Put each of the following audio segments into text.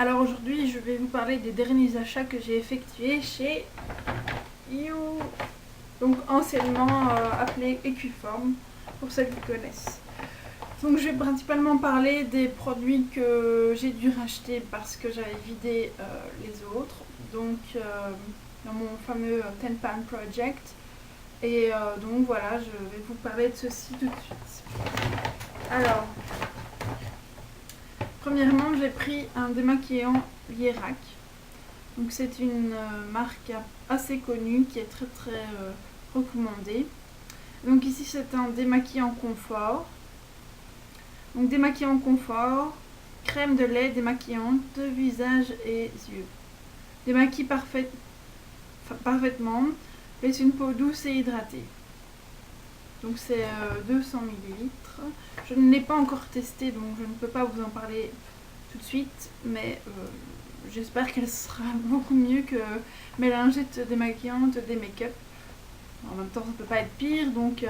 Alors aujourd'hui je vais vous parler des derniers achats que j'ai effectués chez You, donc anciennement appelé Equiform pour ceux qui connaissent. Donc je vais principalement parler des produits que j'ai dû racheter parce que j'avais vidé les autres, donc dans mon fameux 10 Pound Project. Et donc voilà, je vais vous parler de ceci tout de suite. Alors, premièrement, j'ai pris un démaquillant Lierac. Donc c'est une marque assez connue qui est très recommandée. Donc ici c'est un démaquillant confort. Donc démaquillant confort, crème de lait démaquillante, visage et yeux. Démaquille parfaitement, laisse une peau douce et hydratée. Donc c'est 200 ml. Je ne l'ai pas encore testé, donc je ne peux pas vous en parler tout de suite, mais j'espère qu'elle sera beaucoup mieux que mes lingettes démaquillantes des make-up. En même temps, ça ne peut pas être pire, donc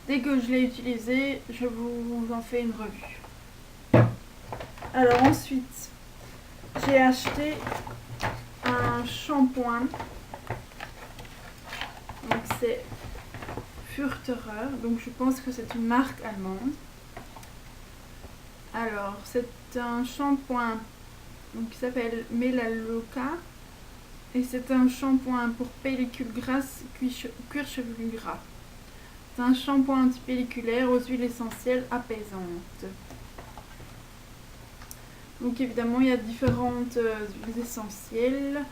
dès que je l'ai utilisé, je vous en fais une revue. Alors ensuite, j'ai acheté un shampoing. Donc c'est Furterer, donc je pense que c'est une marque allemande. Alors c'est un shampoing qui s'appelle Melaleuca et c'est un shampoing pour pellicule grasse, cuir chevelu gras. C'est un shampoing antipelliculaire aux huiles essentielles apaisantes. Donc évidemment il y a différentes huiles essentielles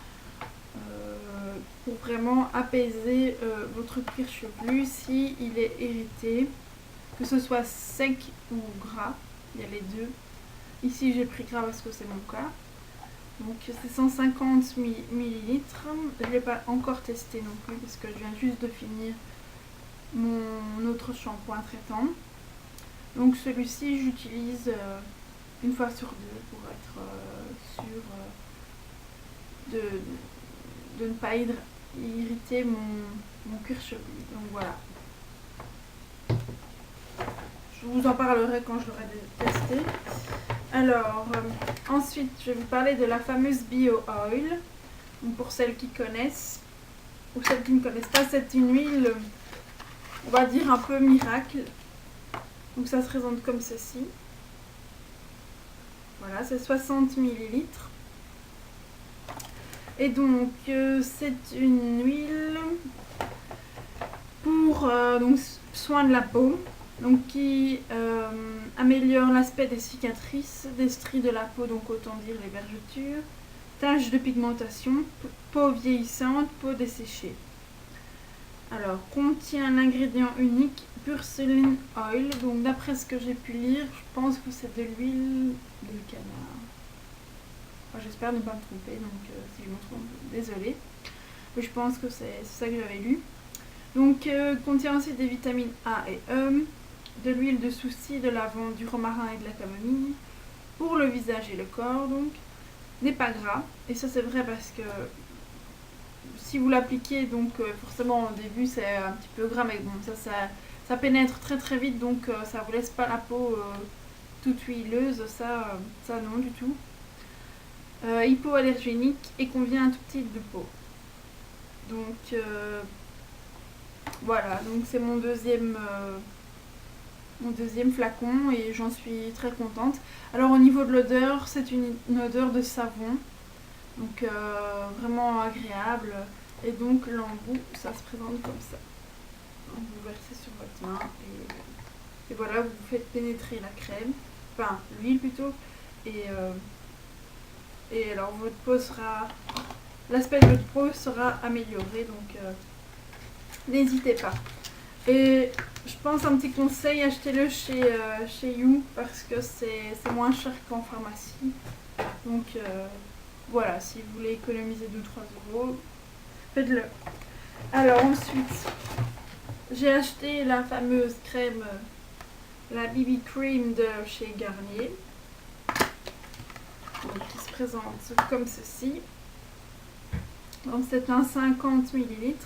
pour vraiment apaiser votre cuir chevelu si il est irrité, que ce soit sec ou gras, il y a les deux. Ici j'ai pris gras parce que c'est mon cas. Donc c'est 150 ml. Je ne l'ai pas encore testé non plus parce que je viens juste de finir mon autre shampoing traitant. Donc celui-ci j'utilise une fois sur deux pour être sûr de ne pas irriter mon cuir chevelu. Donc voilà. Je vous en parlerai quand je l'aurai testé. Alors, ensuite, je vais vous parler de la fameuse Bio Oil. Donc, pour celles qui connaissent, ou celles qui ne connaissent pas, c'est une huile, on va dire un peu miracle. Donc, ça se présente comme ceci. Voilà, c'est 60 ml. Et donc, c'est une huile pour donc, soin de la peau. Donc qui améliore l'aspect des cicatrices, des stries de la peau, donc autant dire les vergetures, taches de pigmentation, peau vieillissante, peau desséchée. Alors, contient l'ingrédient unique Purslane Oil. Donc d'après ce que j'ai pu lire, je pense que c'est de l'huile de canard. Enfin, j'espère ne pas me tromper, donc si je me trompe, désolée. Mais je pense que c'est ça que j'avais lu. Donc contient aussi des vitamines A et E, de l'huile de souci, de lavande, du romarin et de la camomille, pour le visage et le corps, donc, n'est pas gras. Et ça c'est vrai parce que si vous l'appliquez, donc forcément au début c'est un petit peu gras, mais bon, ça pénètre très vite, donc ça vous laisse pas la peau toute huileuse, ça non du tout. Hypoallergénique et convient à tout type de peau. Donc voilà, donc c'est mon deuxième flacon et j'en suis très contente. Alors au niveau de l'odeur, c'est une odeur de savon, donc vraiment agréable. Et donc l'embout, ça se présente comme ça. Donc, vous versez sur votre main et voilà, vous faites pénétrer la crème, enfin l'huile plutôt, et alors votre peau sera, l'aspect de votre peau sera amélioré, donc n'hésitez pas. Et je pense un petit conseil, achetez-le chez You parce que c'est moins cher qu'en pharmacie. Donc voilà, si vous voulez économiser 2-3 euros, faites-le. Alors ensuite, j'ai acheté la fameuse crème, la BB Cream de chez Garnier. Donc, qui se présente comme ceci. Donc c'est un 50 ml.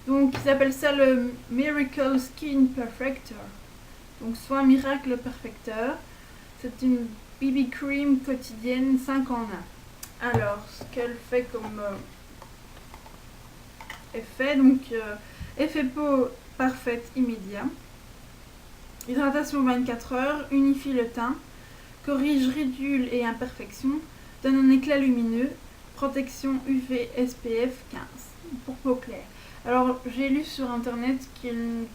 Donc ils appellent ça le Miracle Skin Perfector. Donc soin miracle perfecteur. C'est une BB Cream quotidienne 5 en 1. Alors, ce qu'elle fait comme effet, donc effet peau parfaite immédiat. Hydratation 24 heures, unifie le teint, corrige ridules et imperfections, donne un éclat lumineux, protection UV SPF 15 pour peau claire. Alors j'ai lu sur internet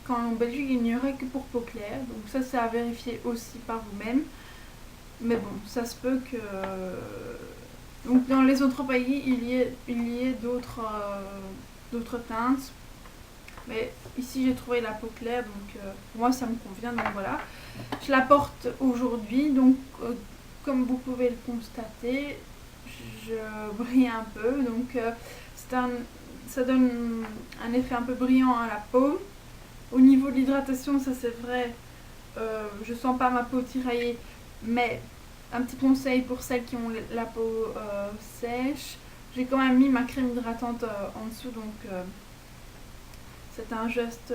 qu'en Belgique il n'y aurait que pour peau claire, donc ça c'est à vérifier aussi par vous-même. Mais bon, ça se peut que... Donc dans les autres pays il y ait d'autres teintes. Mais ici j'ai trouvé la peau claire, donc pour moi ça me convient, donc voilà. Je la porte aujourd'hui, donc comme vous pouvez le constater, je brille un peu, donc ça donne un effet un peu brillant à la peau. Au niveau de l'hydratation, ça c'est vrai, je sens pas ma peau tiraillée, mais un petit conseil pour celles qui ont la peau sèche, j'ai quand même mis ma crème hydratante en dessous, donc c'est un geste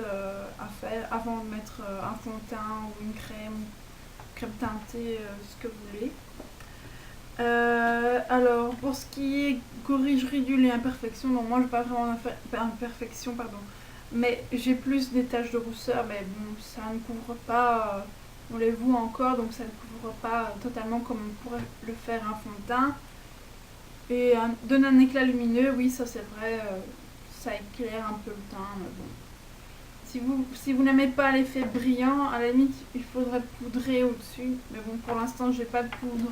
à faire avant de mettre un fond de teint ou une crème teintée, ce que vous voulez. Alors, pour ce qui est corrige ridules et imperfections, donc moi je n'ai pas vraiment d'imperfections, mais j'ai plus des taches de rousseur, mais bon, ça ne couvre pas, on les voit encore, donc ça ne couvre pas totalement comme on pourrait le faire un fond de teint. Et donne un éclat lumineux, oui, ça c'est vrai, ça éclaire un peu le teint, mais bon. Si vous n'aimez pas l'effet brillant, à la limite, il faudrait poudrer au-dessus. Mais bon, pour l'instant, j'ai pas de poudre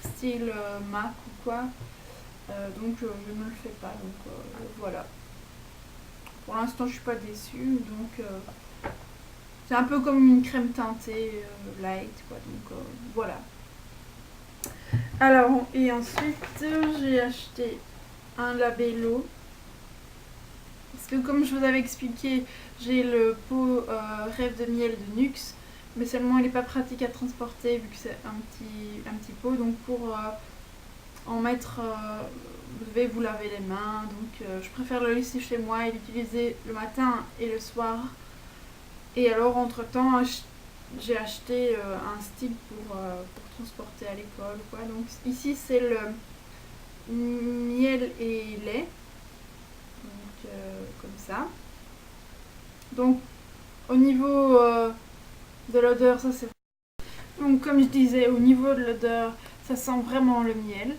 style MAC ou quoi. Donc, je ne le fais pas. Donc, voilà. Pour l'instant, je suis pas déçue. Donc, c'est un peu comme une crème teintée light, quoi. Donc, voilà. Alors, et ensuite, j'ai acheté un labello. Parce que comme je vous avais expliqué, j'ai le pot Rêve de miel de Nuxe, mais seulement il n'est pas pratique à transporter vu que c'est un petit pot. Donc pour en mettre, vous devez vous laver les mains. Donc je préfère le laisser chez moi et l'utiliser le matin et le soir. Et alors entre temps, j'ai acheté un stick pour transporter à l'école. Donc ici c'est le miel et lait. Comme ça. Donc au niveau de l'odeur, ça c'est... Donc comme je disais, au niveau de l'odeur, ça sent vraiment le miel.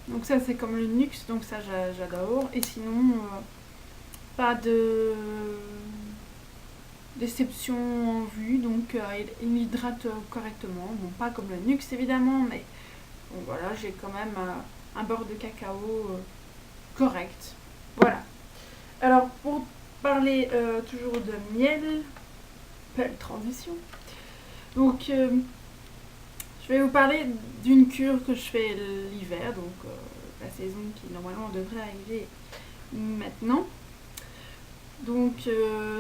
Donc ça c'est comme le Nuxe, donc ça j'adore. Et sinon, pas de déception en vue, donc il hydrate correctement. Bon, pas comme le Nuxe évidemment, mais bon, voilà, j'ai quand même un beurre de cacao correct. Voilà. Alors, pour parler toujours de miel, belle transition. Donc, je vais vous parler d'une cure que je fais l'hiver, donc la saison qui normalement devrait arriver maintenant. Donc,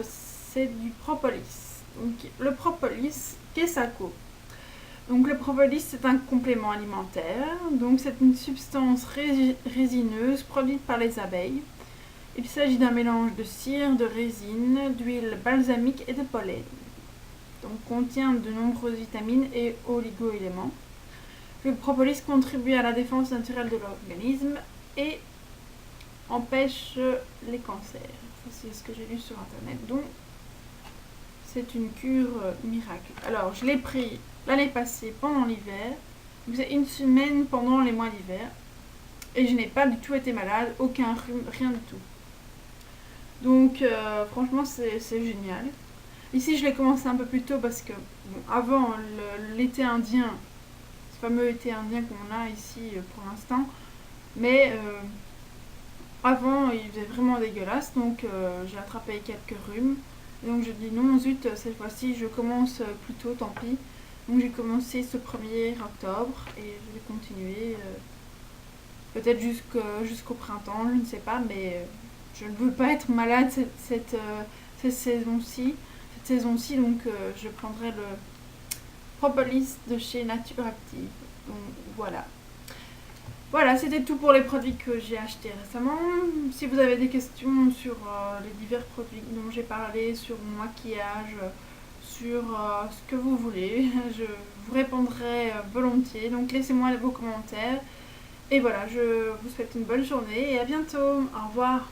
c'est du propolis. Donc, le propolis, qu'est-ce que ça? Donc, le propolis, c'est un complément alimentaire. Donc, c'est une substance résineuse produite par les abeilles. Il s'agit d'un mélange de cire, de résine, d'huile balsamique et de pollen. Donc contient de nombreuses vitamines et oligo-éléments. Le propolis contribue à la défense naturelle de l'organisme et empêche les cancers. C'est ce que j'ai lu sur internet. Donc c'est une cure miracle. Alors je l'ai pris l'année passée pendant l'hiver. C'est une semaine pendant les mois d'hiver. Et je n'ai pas du tout été malade, aucun rhume, rien du tout. Donc franchement c'est génial. Ici je l'ai commencé un peu plus tôt parce que bon, avant l'été indien, ce fameux été indien qu'on a ici pour l'instant, mais avant il faisait vraiment dégueulasse, donc j'ai attrapé quelques rhumes. Et donc je dis non zut, cette fois-ci je commence plus tôt, tant pis. Donc j'ai commencé ce 1er octobre et je vais continuer peut-être jusqu'au printemps, je ne sais pas, mais je ne veux pas être malade cette saison-ci. Donc je prendrai le propolis de chez Nature Active. Donc voilà. Voilà, c'était tout pour les produits que j'ai achetés récemment. Si vous avez des questions sur les divers produits dont j'ai parlé, sur mon maquillage, sur ce que vous voulez. Je vous répondrai volontiers, donc laissez-moi vos commentaires. Et voilà, je vous souhaite une bonne journée et à bientôt. Au revoir.